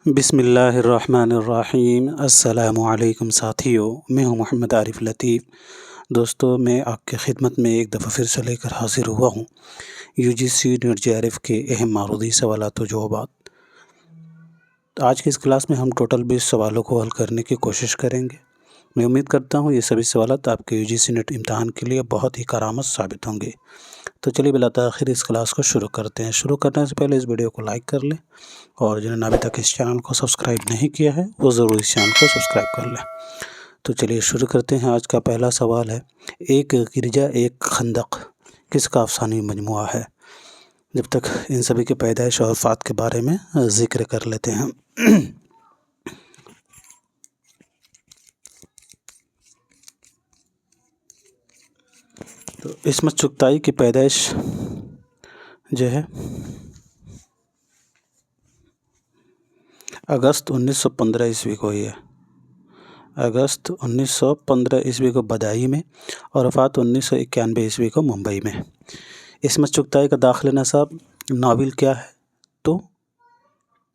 بسم اللہ الرحمن الرحیم۔ السلام علیکم ساتھیو، میں ہوں محمد عارف لطیف۔ دوستو، میں آپ کی خدمت میں ایک دفعہ پھر سے لے کر حاضر ہوا ہوں UGC نیٹ JRF کے اہم معروضی سوالات و جوابات۔ آج کی اس کلاس میں ہم ٹوٹل 20 سوالوں کو حل کرنے کی کوشش کریں گے۔ میں امید کرتا ہوں یہ سبھی سوالات آپ کے UGC نیٹ امتحان کے لیے بہت ہی کارآمد ثابت ہوں گے۔ تو چلیے بلا تاخیر اس کلاس کو شروع کرتے ہیں۔ شروع کرنے سے پہلے اس ویڈیو کو لائک کر لیں، اور جنہوں نے ابھی تک اس چینل کو سبسکرائب نہیں کیا ہے وہ ضرور اس چینل کو سبسکرائب کر لیں۔ تو چلیے شروع کرتے ہیں۔ آج کا پہلا سوال ہے، ایک گرجا ایک خندق کس کا افسانوی مجموعہ ہے؟ جب تک ان سبھی کے پیدائش اور وفات کے بارے میں ذکر کر لیتے ہیں۔ تو عصمت چغتائی کی پیدائش جو ہے اگست 1915 عیسوی کو ہوئی ہے۔ اگست 1915 عیسوی کو بدائی میں، اور وفات 1991 عیسوی کو ممبئی میں۔ عصمت چغتائی کا داخل نصاب ناول کیا ہے؟ تو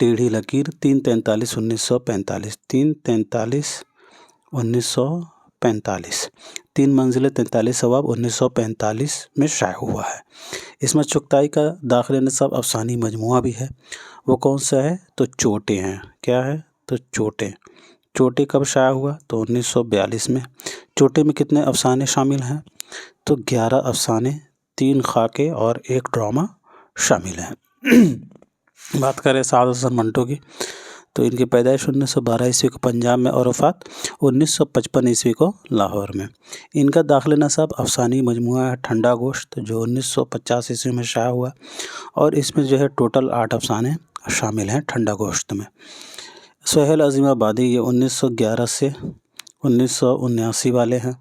ٹیڑھی لکیر 3/43/1945، 3/43/1945، 3 منزلیں 43 ابواب 1945 میں شائع ہوا ہے۔ عصمت چغتائی کا داخل نصاب افسانوی مجموعہ بھی ہے۔ وہ کون سا ہے؟ تو چوٹے ہیں۔ کیا ہے؟ تو چوٹے۔ چوٹے کب شائع ہوا؟ تو 1942 میں۔ چوٹے میں کتنے افسانے شامل ہیں؟ تو 11 افسانے، 3 خاکے اور 1 ڈرامہ شامل ہیں۔ بات کریں سعادت حسن منٹو کی، تو ان کی پیدائش 1912 عیسوی کو پنجاب میں، اور وفات 1955 عیسوی کو لاہور میں۔ ان کا داخل نصاب افسانوی مجموعہ ہے ٹھنڈا گوشت، جو 1950 عیسوی میں شائع ہوا، اور اس میں جو ہے ٹوٹل 8 افسانے شامل ہیں ٹھنڈا گوشت میں۔ سہیل عظیم آبادی یہ 1911 سے 1979 والے ہیں۔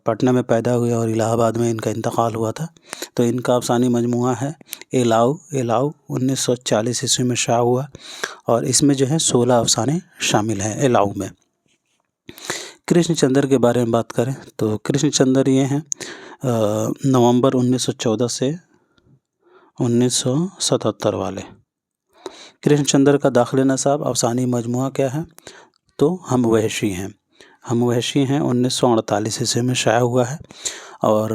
پٹنہ میں پیدا ہوئے اور الہ آباد میں ان کا انتقال ہوا تھا۔ تو ان کا افسانوی مجموعہ ہے الاؤ۔ الاؤ 1940 عیسوی میں شائع ہوا، اور اس میں جو ہے 16 افسانے شامل ہیں الاؤ میں۔ کرشن چندر کے بارے میں بات کریں تو کرشن چندر یہ ہیں نومبر 1914 سے 1977 والے۔ کرشن چندر کا داخل نصاب افسانوی مجموعہ کیا ہے؟ تو ہم وحشی ہیں۔ ہم وحشی ہیں 1948 عیسوی میں شائع ہوا ہے، اور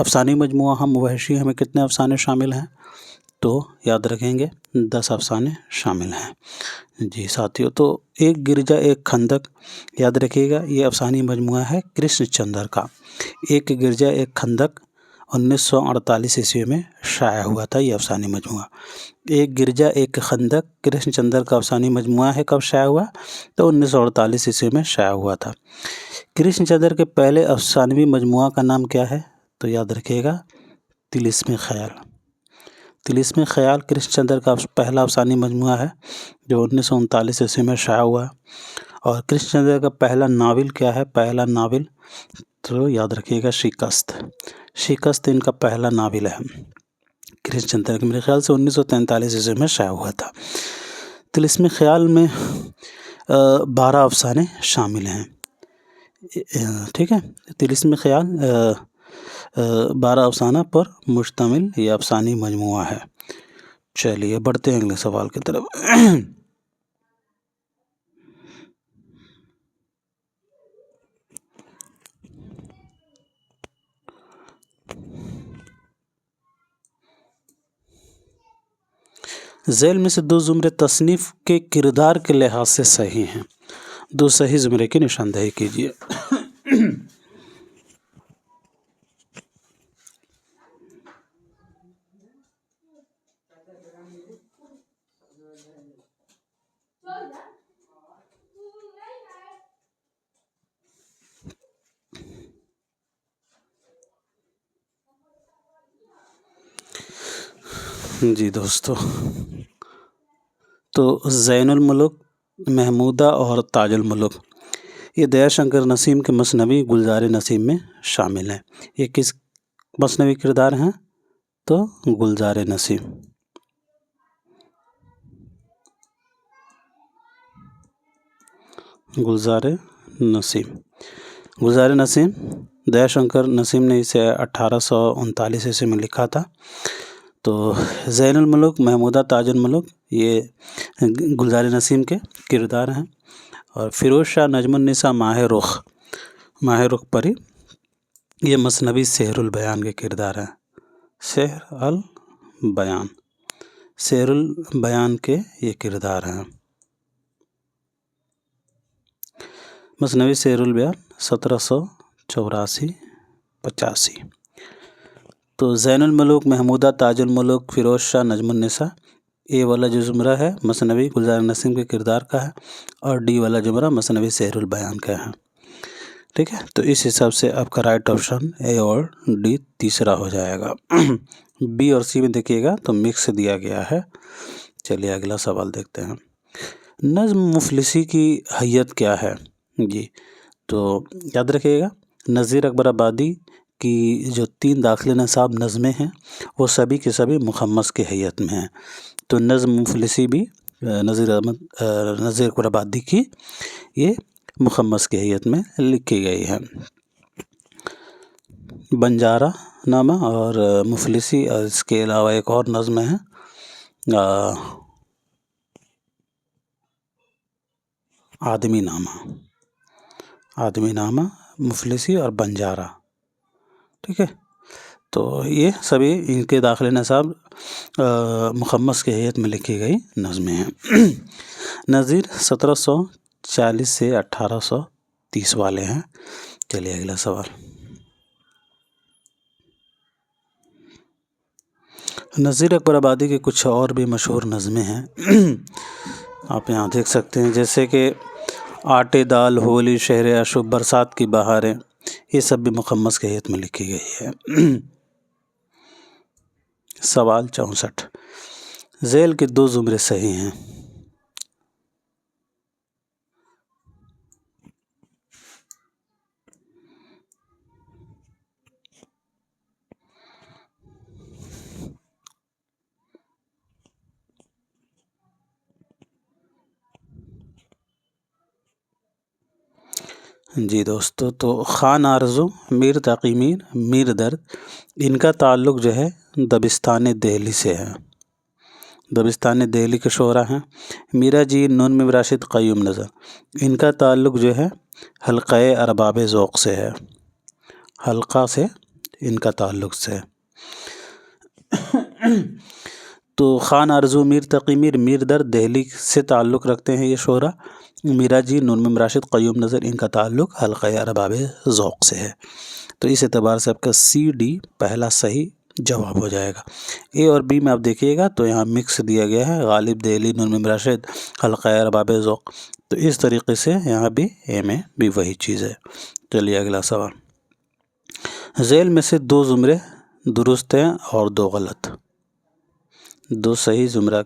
افسانوی مجموعہ ہم وحشی میں کتنے افسانے شامل ہیں؟ تو یاد رکھیں گے 10 افسانے شامل ہیں۔ جی ساتھیو، تو ایک گرجا ایک خندق یاد رکھیے گا، یہ افسانوی مجموعہ ہے کرشن چندر کا۔ ایک گرجا ایک خندق 1948 عیسوی میں شائع ہوا تھا یہ افسانوی مجموعہ۔ ایک گرجا ایک خندق کرشن چندر کا افسانوی مجموعہ ہے، کب شائع ہوا؟ تو 1948 عیسوی میں شائع ہوا تھا۔ کرشن چندر کے پہلے افسانوی مجموعہ کا نام کیا ہے؟ تو یاد رکھیے گا طلسم خیال۔ طلسم خیال کرشن چندر کا پہلا افسانوی مجموعہ ہے، جو 1939 عیسوی میں شائع ہوا۔ اور کرشن چندر کا پہلا ناول کیا ہے؟ پہلا ناول تو یاد رکھیے گا شکست۔ شکست ان کا پہلا ناول ہے کرشن چندر کے، میرے خیال سے 1943 عیسوی میں شائع ہوا تھا۔ طلسم خیال میں 12 افسانے شامل ہیں۔ ٹھیک ہے، طلسم خیال 12 افسانہ پر مشتمل یہ افسانوی مجموعہ ہے۔ چلیے بڑھتے ہیں اگلے سوال کی طرف۔ ذیل میں سے 2 زمرے تصنیف کے کردار کے لحاظ سے صحیح ہیں۔ 2 صحیح زمرے کی نشاندہی کیجیے۔ جی دوستو، تو زین الملک، محمودہ اور تاج الملک یہ دیا شنکر نسیم کے مثنوی گلزار نسیم میں شامل ہیں۔ یہ کس مثنوی کردار ہیں؟ تو گلزار نسیم۔ گلزار نسیم دیا شنکر نسیم نے اسے 1839 عیسوی میں لکھا تھا۔ تو زین الملک، محمودہ، تاج الملک یہ گلزار نسیم کے کردار ہیں. اور فیروز شاہ نجم النساء ماہ رخ پری یہ مثنوی سحر البیان کے کردار ہیں. سحر البیان کے یہ کردار ہیں. مثنوی سحر البیان 1784-85. تو زین الملوک محمودہ تاج الملوک فیروز شاہ نجم النساء اے والا جو زمرہ ہے مثنوی گلزار نسیم کے کردار کا ہے، اور ڈی والا زمرہ مثنوی سحر البیان کا ہے. ٹھیک ہے، تو اس حساب سے آپ کا رائٹ آپشن اے اور ڈی تیسرا ہو جائے گا. بی اور سی میں دیکھیے گا تو مکس دیا گیا ہے. چلیے اگلا سوال دیکھتے ہیں. نظم مفلسی کی حیت کیا ہے؟ جی تو یاد رکھیے گا، نذیر اکبر آبادی کی جو 3 داخل نصاب نظمیں ہیں وہ سبھی کے سبھی مخمس کی حیت میں ہیں. تو نظم مفلسی بھی نذیر اکبر آبادی کی یہ مخمس کی حیت میں لکھی گئی ہے. بنجارہ نامہ اور مفلسی، اور اس کے علاوہ ایک اور نظم ہے آدمی نامہ، مفلسی اور بنجارہ. ٹھیک ہے، تو یہ سبھی ان کے داخل نصاب مخمس کی حیت میں لکھی گئی نظمیں ہیں. نظیر 1740 سے 1830 والے ہیں. چلیے اگلا سوال. نذیر اکبر آبادی کے کچھ اور بھی مشہور نظمیں ہیں آپ یہاں دیکھ سکتے ہیں، جیسے کہ آٹے دال، ہولی، شہر اشب، برسات کی بہاریں، یہ سب بھی مخمس کی حیت میں لکھی گئی ہے. سوال 64. ذیل کے 2 زمرے صحیح ہیں. جی دوستو، تو خان آرزو، میر تقی میر، میر درد، ان کا تعلق جو ہے دبستان دہلی سے ہے. دبستان دہلی کے شعراء ہیں. میرا جی، نون میم راشد، قیوم نظر، ان کا تعلق جو ہے حلقہ ارباب ذوق سے ہے. حلقہ سے ان کا تعلق سے. تو خان آرزو، میر تقی میر، میر درد دہلی سے تعلق رکھتے ہیں یہ شعراء. میرا جی، نون میم راشد، قیوم نظر، ان کا تعلق حلقہ ارباب ذوق سے ہے. تو اس اعتبار سے آپ کا سی ڈی پہلا صحیح جواب ہو جائے گا. اے اور بی میں آپ دیکھیے گا تو یہاں مکس دیا گیا ہے، غالب دہلی، نون میم راشد، حلقہ ارباب ذوق. تو اس طریقے سے یہاں بھی اے میں بھی وہی چیز ہے. چلیے اگلا سوال. ذیل میں سے 2 زمرے درست ہیں اور 2 غلط. 2 صحیح زمرہ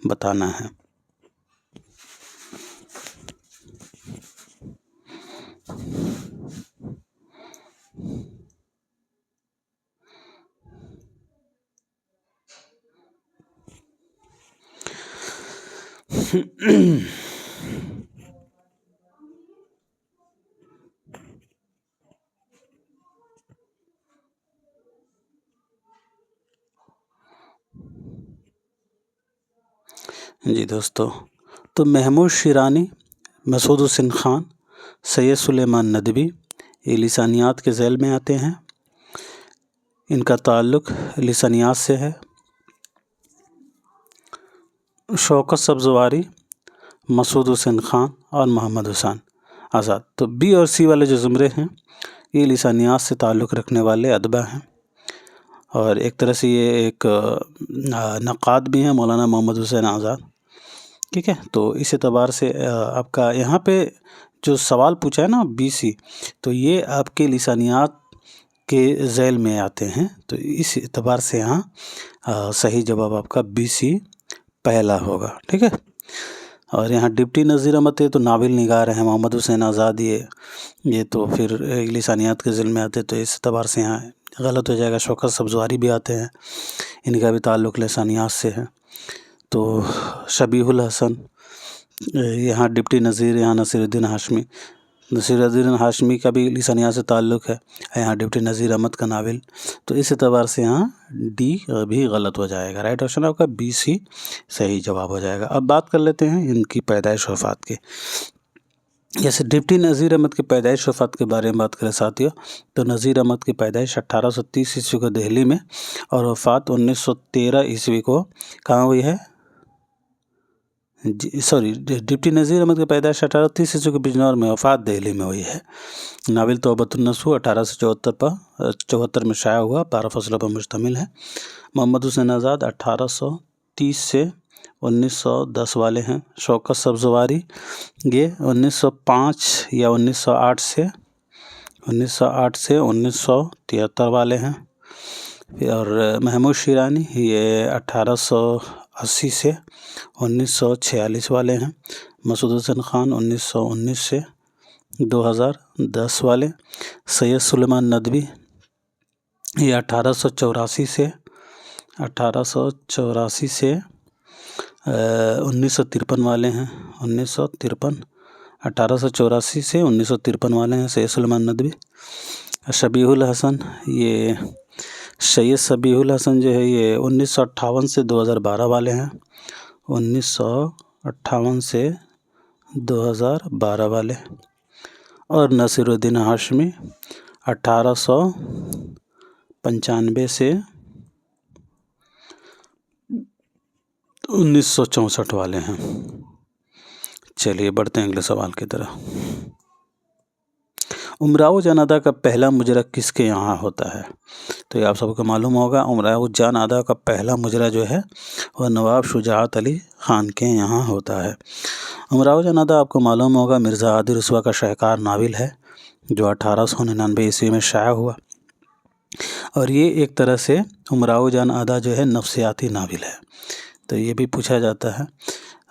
بتانا ہے. جی دوستو، تو محمود شیرانی، مسعود حسین خان، سید سلیمان ندوی یہ لسانیات کے ذیل میں آتے ہیں. ان کا تعلق لسانیات سے ہے. شوکت سبزواری، مسعود حسین خان اور محمد حسین آزاد. تو بی اور سی والے جو زمرے ہیں یہ لسانیات سے تعلق رکھنے والے ادبا ہیں، اور ایک طرح سے یہ ایک نقاد بھی ہیں، مولانا محمد حسین آزاد. ٹھیک ہے، تو اس اعتبار سے آپ کا یہاں پہ جو سوال پوچھا ہے نا بی سی، تو یہ آپ کے لسانیات کے ذیل میں آتے ہیں. تو اس اعتبار سے یہاں صحیح جواب آپ کا بی سی پہلا ہوگا. ٹھیک ہے، اور یہاں ڈپٹی نذیر احمد ہے تو ناول نگار ہیں. محمد حسین آزاد یہ تو پھر لسانیات کے ذیل میں آتے، تو اس اعتبار سے یہاں غلط ہو جائے گا. شوکت سبزواری بھی آتے ہیں، ان کا بھی تعلق لسانیات سے ہے. تو شبیہ الحسن، یہاں ڈپٹی نذیر، یہاں نصیر الدین ہاشمی. نصیر الدین ہاشمی کا بھی لسانیہ سے تعلق ہے، یہاں ڈپٹی نذیر احمد کا ناول، تو اس اعتبار سے یہاں ڈی بھی غلط ہو جائے گا، رائٹ آپشن آپ کا بی سی صحیح جواب ہو جائے گا۔ اب بات کر لیتے ہیں ان کی پیدائش وفات کی۔ جیسے ڈپٹی نذیر احمد کی پیدائش وفات کے بارے میں بات کریں ساتھیوں، تو نذیر احمد کی پیدائش 1830 عیسوی کو دہلی میں اور وفات 1913 عیسوی کو کہاں ہوئی ہے؟ ڈپٹی نذیر احمد کی پیدائش 1830 عیسوی کو بجنور میں، وفات دہلی میں ہوئی ہے۔ ناول توبۃ النصوح 1874 میں شائع ہوا، 12 فصلوں پر مشتمل ہے۔ محمد حسین آزاد 1830 سے 1910 والے ہیں۔ شوکت سبزواری یہ 1905 یا 1908 سے 1973 والے ہیں۔ اور محمود شیرانی یہ 1880 سے 1946 والے ہیں۔ مسعود حسن خان 1919 سے 2010 والے۔ سید سلیمان ندوی یہ 1884 سے 1953 والے ہیں۔ 1884 سے 1953 والے ہیں سید سلیمان ندوی۔ شبیہ الحسن یہ سید شبیہ الحسن جو ہے یہ 1958 سے 2012 والے ہیں۔ 1958 سے 2012 والے۔ اور نصیر الدین ہاشمی 1895 سے 1964 والے ہیں۔ چلیے بڑھتے ہیں اگلے سوال کی طرف۔ امراؤ جان ادا کا پہلا مجرا کس کے یہاں ہوتا ہے؟ تو یہ آپ سب کو معلوم ہوگا، امراؤ جان ادا کا پہلا مجرا جو ہے وہ نواب شجاعت علی خان کے یہاں ہوتا ہے۔ امراؤ جان ادا آپ کو معلوم ہوگا مرزا ہادی رسوا کا شاہکار ناول ہے جو 1899 عیسوی میں شائع ہوا، اور یہ ایک طرح سے امراؤ جان ادا جو ہے نفسیاتی ناول ہے۔ تو یہ بھی پوچھا جاتا ہے،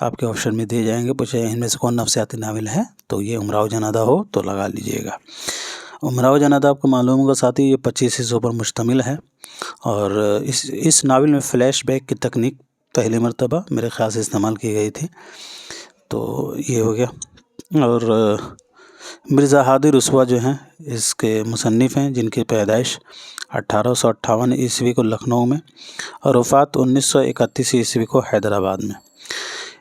آپ کے آپشن میں دیے جائیں گے، پوچھا ان میں سے کون نفسیاتی ناول ہے، تو یہ امراؤ جان ادا ہو تو لگا لیجئے گا۔ امراؤ جان ادا آپ کو معلوم ہوگا ساتھی یہ 25 حصوں پر مشتمل ہے، اور اس ناول میں فلیش بیک کی تکنیک پہلی مرتبہ میرے خیال سے استعمال کی گئی تھی، تو یہ ہو گیا۔ اور مرزا ہادی رسوا جو ہیں اس کے مصنف ہیں، جن کی پیدائش 1858 عیسوی کو لکھنؤ میں اور وفات 1931 عیسوی کو حیدرآباد میں۔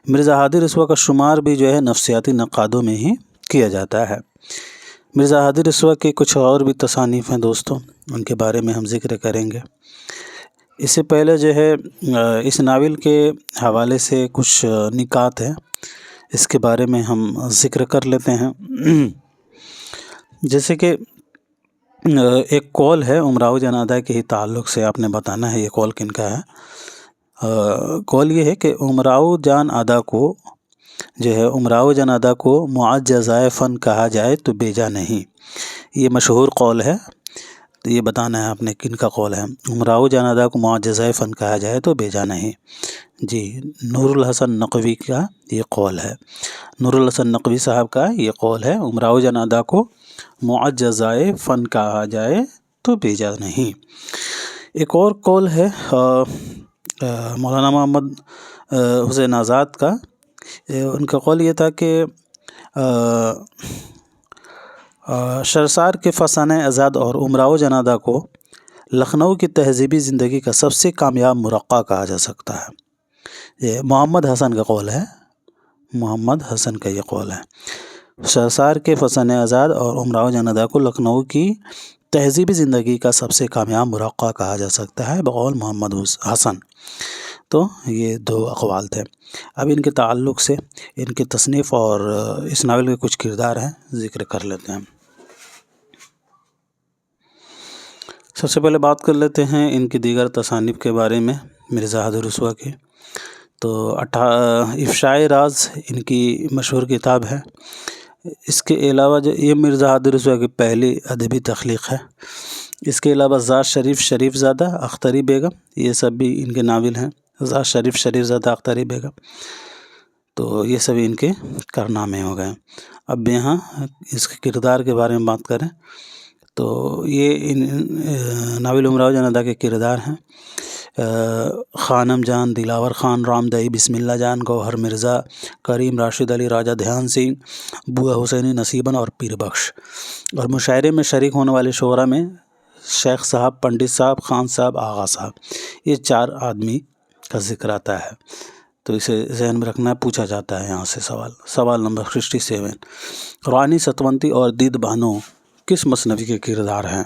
مرزا ہادی رسوا کا شمار بھی جو ہے نفسیاتی نقادوں میں ہی کیا جاتا ہے۔ مرزا ہادی رسوا کے کچھ اور بھی تصانیف ہیں دوستوں، ان کے بارے میں ہم ذکر کریں گے۔ اس سے پہلے جو ہے اس ناول کے حوالے سے کچھ نکات ہیں، اس کے بارے میں ہم ذکر کر لیتے ہیں۔ جیسے کہ ایک قول ہے امراؤ جان ادا کے ہی تعلق سے آپ نے بتانا ہے یہ قول کن کا ہے۔ قول یہ ہے کہ امراؤ جان ادا کو معجزۂ فن کہا جائے تو بیجا نہیں، یہ مشہور قول ہے، تو یہ بتانا ہے آپ نے کن کا قول ہے۔ امراؤ جان ادا کو معجزۂ فن کہا جائے تو بیجا نہیں، جی نور الحسن نقوی کا یہ قول ہے، نور الحسن نقوی صاحب کا یہ قول ہے، امراؤ جان ادا کو معجزۂ فن کہا جائے تو بیجا نہیں۔ ایک اور قول ہے مولانا محمد حسین آزاد کا، ان کا قول یہ تھا کہ شرسار کے فسانہ آزاد اور امراؤ جان ادا کو لکھنؤ کی تہذیبی زندگی کا سب سے کامیاب مرقع کہا جا سکتا ہے۔ یہ محمد حسن کا قول ہے، محمد حسن کا یہ قول ہے، شرسار کے فسانہ آزاد اور امراؤ جان ادا کو لکھنؤ کی تہذیبی زندگی کا سب سے کامیاب مرقع کہا جا سکتا ہے بقول محمد حسن۔ تو یہ دو اقوال تھے۔ اب ان کے تعلق سے ان کی تصنیف اور اس ناول کے کچھ کردار ہیں، ذکر کر لیتے ہیں۔ سب سے پہلے بات کر لیتے ہیں ان کی دیگر تصانیف کے بارے میں مرزا ہادی رسوا کی۔ تو افشائے راز ان کی مشہور کتاب ہے۔ اس کے علاوہ جو یہ مرزا ہادی رسوا کی پہلی ادبی تخلیق ہے۔ اس کے علاوہ ذات شریف شریف زادہ اختری بیگم، یہ سب بھی ان کے ناول ہیں، ذات شریف شریف زادہ اختری بیگم، تو یہ سب ان کے کارنامے ہو گئے۔ اب یہاں اس کے کردار کے بارے میں بات کریں تو یہ ناول امراؤ جان ادا کے کردار ہیں۔ خانم جان، دلاور خان، رام دئی، بسم اللہ جان، گوہر مرزا، کریم راشد علی، راجہ دھیان سنگھ، بوا حسینی نصیبن اور پیر بخش۔ اور مشاعرے میں شریک ہونے والے شعراء میں شیخ صاحب، پنڈت صاحب، خان صاحب، آغا صاحب، یہ 4 آدمی کا ذکر آتا ہے۔ تو اسے ذہن میں رکھنا ہے، پوچھا جاتا ہے یہاں سے سوال نمبر 67۔ رانی ستونتی اور دید بانو کس مثنوی کے کردار ہیں؟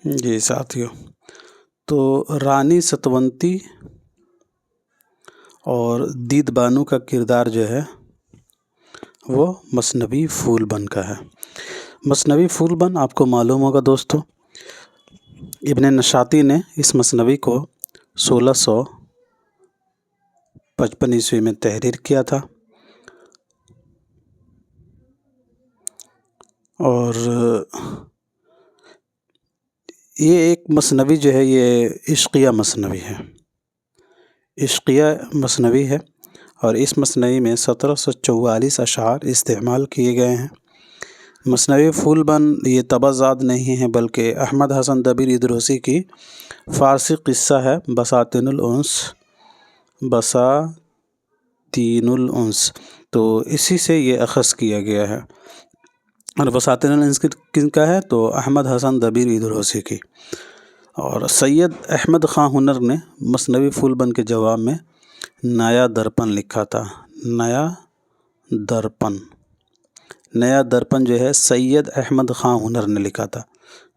جی ساتھیو، تو رانی ستونتی اور دید بانو کا کردار جو ہے وہ مثنوی پھول بن کا ہے۔ مثنوی پھول بن آپ کو معلوم ہوگا دوستو، ابن نشاطی نے اس مثنوی کو 1655 عیسوی میں تحریر کیا تھا، اور یہ ایک مثنوی جو ہے یہ عشقیہ مثنوی ہے، عشقیہ مثنوی ہے، اور اس مثنوی میں 1744 اشعار استعمال کیے گئے ہیں۔ مثنوی پھول بن یہ طبعزاد نہیں ہے، بلکہ احمد حسن دبیر ادروسی کی فارسی قصہ ہے، بساتین الانس، تو اسی سے یہ اخذ کیا گیا ہے۔ اور بساتین الانس کن کا ہے؟ تو احمد حسن دبیر ادروسی کی۔ اور سید احمد خان ہنر نے مثنوی پھول بن کے جواب میں نیا درپن لکھا تھا۔ نیا درپن جو ہے سید احمد خان ہنر نے لکھا تھا۔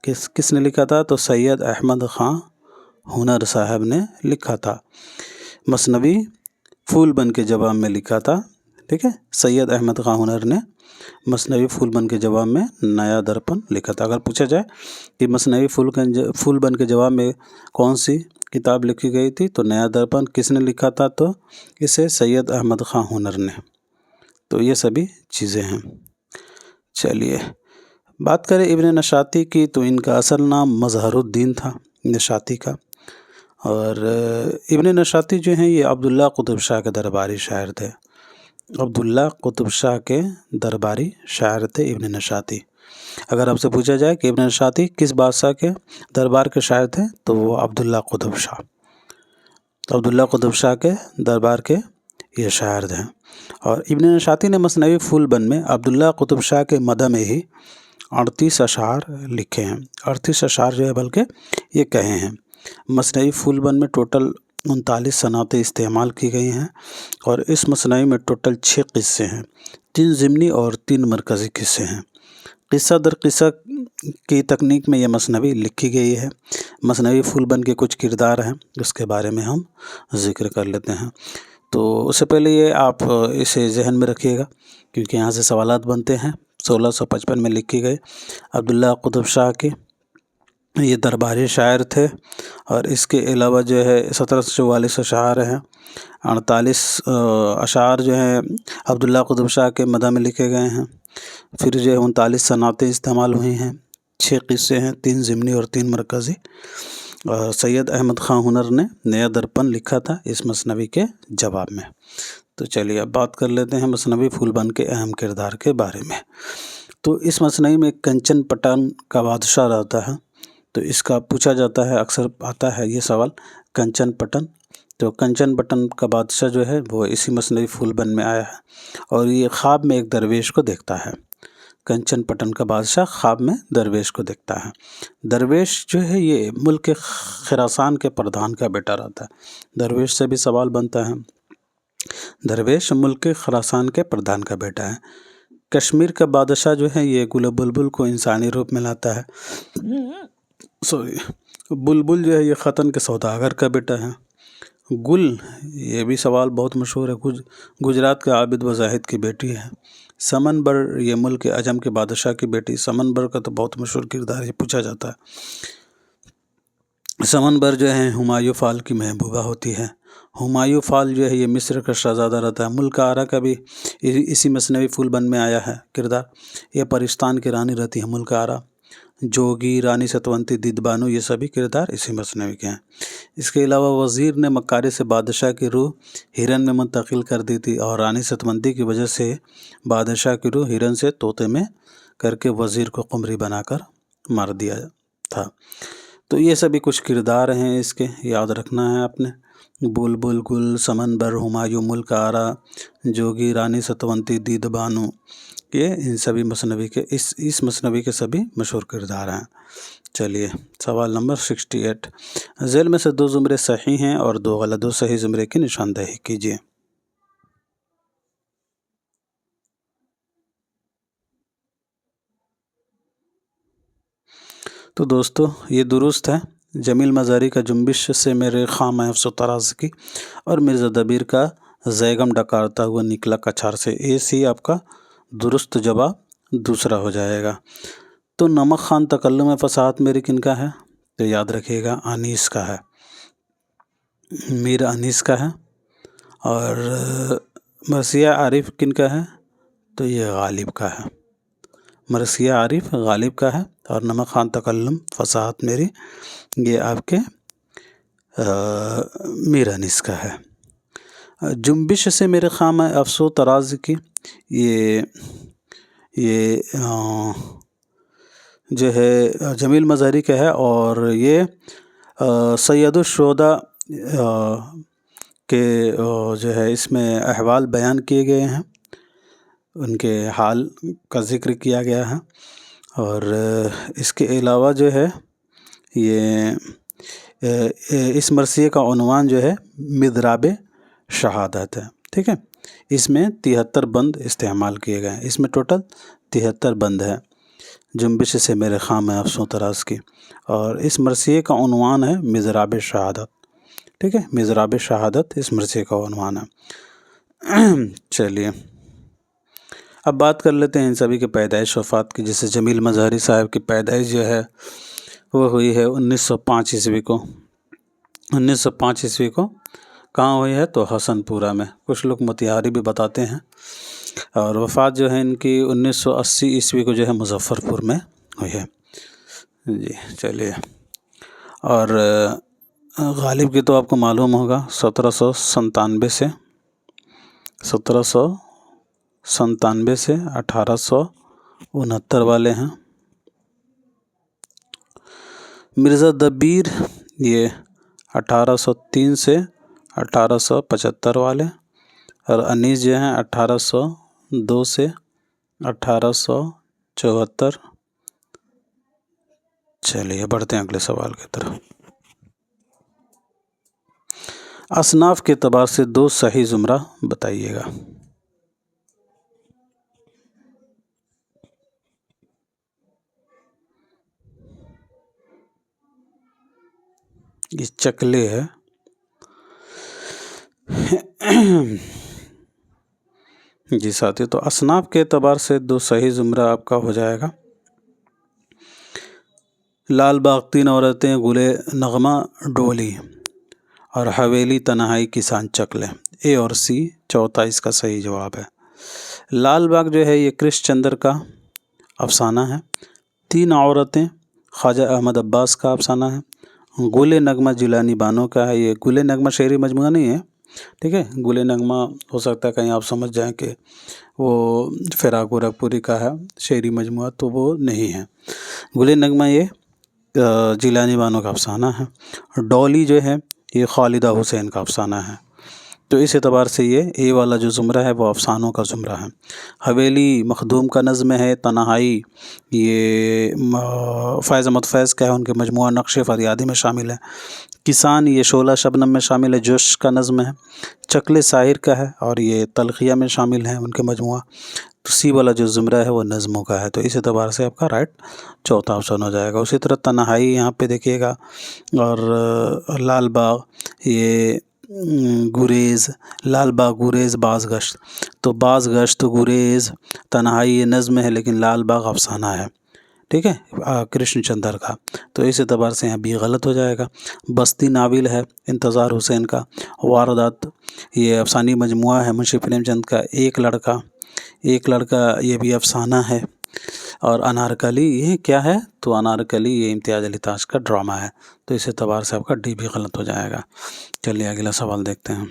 کس نے لکھا تھا؟ تو سید احمد خان ہنر صاحب نے لکھا تھا، مثنوی پھول بن کے جواب میں لکھا تھا، ٹھیک ہے۔ سید احمد خان ہنر نے مثنوی پھول بن کے جواب میں نیا درپن لکھا تھا۔ اگر پوچھا جائے کہ مثنوی پھول بن کے جواب میں کون سی کتاب لکھی گئی تھی تو نیا درپن کس نے لکھا تھا؟ تو اسے سید احمد خان ہنر نے۔ تو یہ سبھی چیزیں ہیں۔ چلیے بات کریں ابن نشاطی کی، تو ان کا اصل نام مظہر الدین تھا نشاطی کا، اور ابن نشاطی جو ہیں یہ عبداللہ قطب شاہ کے درباری شاعر تھے۔ عبداللہ قطب شاہ کے درباری شاعر تھے ابن نشاطی۔ اگر آپ سے پوچھا جائے کہ ابن نشاطی کس بادشاہ کے دربار کے شاعر تھے تو وہ عبداللہ قطب شاہ، تو عبداللہ قطب شاہ کے دربار کے یہ شاعر تھے۔ اور ابن نشاطی نے مثنوی پھول بن میں عبداللہ قطب شاہ کے مدح میں ہی 38 اشعار لکھے ہیں۔ 38 اشعار جو ہے بلکہ یہ کہے ہیں۔ مثنوی پھول بن میں ٹوٹل 39 صنعتیں استعمال کی گئی ہیں، اور اس مثنوی میں ٹوٹل 6 قصے ہیں، 3 ضمنی اور 3 مرکزی قصے ہیں۔ قصہ در قصہ کی تکنیک میں یہ مثنوی لکھی گئی ہے۔ مثنوی پھول بن کے کچھ کردار ہیں، اس کے بارے میں ہم ذکر کر لیتے ہیں۔ تو اس سے پہلے یہ آپ اسے ذہن میں رکھیے گا، کیونکہ یہاں سے سوالات بنتے ہیں۔ 1655 میں لکھی گئی، عبداللہ قطب شاہ کے یہ درباری شاعر تھے، اور اس کے علاوہ جو ہے 1744 اشعار ہیں، 48 اشعار جو ہیں عبداللہ قطب شاہ کے مدح میں لکھے گئے ہیں۔ پھر جو ہے 39 صنعتیں استعمال ہوئی ہیں، 6 قصے ہیں، 3 ضمنی اور 3 مرکزی۔ اور سید احمد خان ہنر نے نیا درپن لکھا تھا اس مثنوی کے جواب میں۔ تو چلیے اب بات کر لیتے ہیں مثنوی پھول بن کے اہم کردار کے بارے میں۔ تو اس مثنوی میں کنچن پٹن کا بادشاہ رہتا ہے، تو اس کا پوچھا جاتا ہے، اکثر آتا ہے یہ سوال، کنچن پٹن۔ تو کنچن پٹن کا بادشاہ جو ہے وہ اسی مثنوی پھول بن میں آیا ہے، اور یہ خواب میں ایک درویش کو دیکھتا ہے۔ کنچن پٹن کا بادشاہ خواب میں درویش کو دیکھتا ہے۔ درویش جو ہے یہ ملک خراسان کے پردھان کا بیٹا رہتا ہے۔ درویش سے بھی سوال بنتا ہے۔ درویش ملک خراسان کے پردھان کا بیٹا ہے۔ کشمیر کا بادشاہ جو ہے یہ گل و بلبل کو انسانی روپ میں لاتا ہے۔ بلبل جو ہے یہ ختن کے سوداگر کا بیٹا ہے۔ گل، یہ بھی سوال بہت مشہور ہے، گجرات کے عابد و زاہد کی بیٹی ہے۔ سمنبر، یہ ملک عجم کے بادشاہ کی بیٹی۔ سمنبر کا تو بہت مشہور کردار یہ پوچھا جاتا ہے۔ سمنبر جو ہے ہمایوں فال کی محبوبہ ہوتی ہے۔ ہمایوں فال جو ہے یہ مصر کا شہزادہ رہتا ہے۔ ملک آرا کا بھی اسی مثنوی پھول بن میں آیا ہے کردار۔ یہ پرستان کی رانی رہتی ہے ملک آرا۔ جوگی، رانی ستونتی، دید بانو، یہ سبھی کردار اسی مثنوی کے ہیں۔ اس کے علاوہ وزیر نے مکاری سے بادشاہ کی روح ہرن میں منتقل کر دی تھی، اور رانی ستونتی کی وجہ سے بادشاہ کی روح ہرن سے طوطے میں کر کے وزیر کو قمری بنا کر مار دیا تھا۔ تو یہ سبھی کچھ کردار ہیں اس کے، یاد رکھنا ہے آپ نے۔ بلبل، گل، سمنبر، ہمایوں، ملک آرا، جوگی، رانی ستونتی، دید بانو، یہ ان سبھی مثنوی کے اس مثنوی کے سبھی مشہور کردار ہیں۔ چلیے سوال نمبر 68، ذیل میں سے 2 زمرے صحیح ہیں اور 2 غلط، 2 صحیح زمرے کی نشاندہی کیجیے۔ تو دوستو یہ درست ہے۔ جمیل مزاری کا جنبش سے میرے خام افس و طراز کی، اور مرزا دبیر کا زیگم ڈکارتا ہوا نکلا کچھار سے، ایسی آپ کا درست جواب دوسرا ہو جائے گا۔ تو نمک خان تکلم فصاحت میری کن کا ہے؟ تو یاد رکھیے گا انیس کا ہے، میر انیس کا ہے۔ اور مرثیہ عارف کن کا ہے؟ تو یہ غالب کا ہے، مرثیہ عارف غالب کا ہے۔ اور نمک خان تکلم فصاحت میری یہ آپ کے میر انیس کا ہے۔ جنبش سے میرے خام افس و طراز کی، یہ جو ہے جمیل مزاری کا ہے، اور یہ سید الشہداء کے جو ہے اس میں احوال بیان کیے گئے ہیں، ان کے حال کا ذکر کیا گیا ہے۔ اور اس کے علاوہ جو ہے یہ اس مرثیے کا عنوان جو ہے مضراب شہادت ہے، ٹھیک ہے۔ اس میں 73 بند استعمال کیے گئے ہیں، اس میں ٹوٹل 73 بند ہے جنبش سے میرے خام افس و طراز کی، اور اس مرثیے کا عنوان ہے مضراب شہادت، ٹھیک ہے۔ مضراب شہادت اس مرثیے کا عنوان ہے۔ چلیے اب بات کر لیتے ہیں ان سبھی کے پیدائش وفات کی۔ جیسے جمیل مظہری صاحب کی پیدائش جو ہے وہ ہوئی ہے 1905 عیسوی کو۔ 1905 عیسوی کو کہاں ہوئی ہے؟ تو حسن پورہ میں، کچھ لوگ موتیہاری بھی بتاتے ہیں۔ اور وفات جو ہے ان کی 1980 عیسوی کو جو ہے مظفر پور میں ہوئی ہے۔ جی چلیے، اور غالب کی تو آپ کو معلوم ہوگا 1797 سے 1869 والے ہیں۔ مرزا دبیر یہ 1803 سے 1875 والے، اور انیس جو ہیں 1802 سے 1874۔ چلیے بڑھتے ہیں اگلے سوال کی طرف۔ اصناف کے اعتبار سے 2 صحیح زمرہ بتائیے گا۔ یہ چکلے ہے۔ جی ساتھی، تو اصناف کے اعتبار سے 2 صحیح زمرہ آپ کا ہو جائے گا۔ لال باغ 3 عورتیں، گلے نغمہ ڈولی، اور حویلی تنہائی کسان چکلے، اے اور سی چوتھا اس کا صحیح جواب ہے۔ لال باغ جو ہے یہ کرش چندر کا افسانہ ہے۔ 3 عورتیں خواجہ احمد عباس کا افسانہ ہے۔ گل نغمہ جیلانی بانو کا ہے۔ یہ گل نغمہ شعری مجموعہ نہیں ہے، ٹھیک ہے۔ گل نغمہ ہو سکتا ہے کہیں آپ سمجھ جائیں کہ وہ فراق گورکھپوری کا ہے شعری مجموعہ، تو وہ نہیں ہے۔ گل نغمہ یہ جیلانی بانو کا افسانہ ہے۔ ڈولی جو ہے یہ خالدہ حسین کا افسانہ ہے۔ تو اس اعتبار سے یہ اے والا جو زمرہ ہے وہ افسانوں کا زمرہ ہے۔ حویلی مخدوم کا نظم ہے۔ تنہائی یہ فیض احمد فیض کا ہے، ان کے مجموعہ نقش فریادی میں شامل ہے۔ کسان یہ شعلہ شبنم میں شامل ہے، جوش کا نظم ہے۔ چکلے ساحر کا ہے، اور یہ تلخیہ میں شامل ہیں ان کے مجموعہ۔ تو سی والا جو زمرہ ہے وہ نظموں کا ہے، تو اس اعتبار سے آپ کا رائٹ چوتھا آپشن ہو جائے گا۔ اسی طرح تنہائی یہاں پہ دیکھیے گا، اور لال باغ، یہ گریز، لال باغ گریز باز گشت، تو باز گشت گریز تنہائی یہ نظم ہے، لیکن لال باغ افسانہ ہے، ٹھیک ہے، کرشن چندر کا، تو اس اعتبار سے یہاں بھی غلط ہو جائے گا۔ بستی ناول ہے انتظار حسین کا، واردات یہ افسانوی مجموعہ ہے منشی پریم چند کا، ایک لڑکا یہ بھی افسانہ ہے، اور انارکلی یہ کیا ہے، تو انارکلی یہ امتیاز علی تاج کا ڈرامہ ہے، تو اس اعتبار سے آپ کا ڈی بھی غلط ہو جائے گا۔ چلیے اگلا سوال دیکھتے ہیں،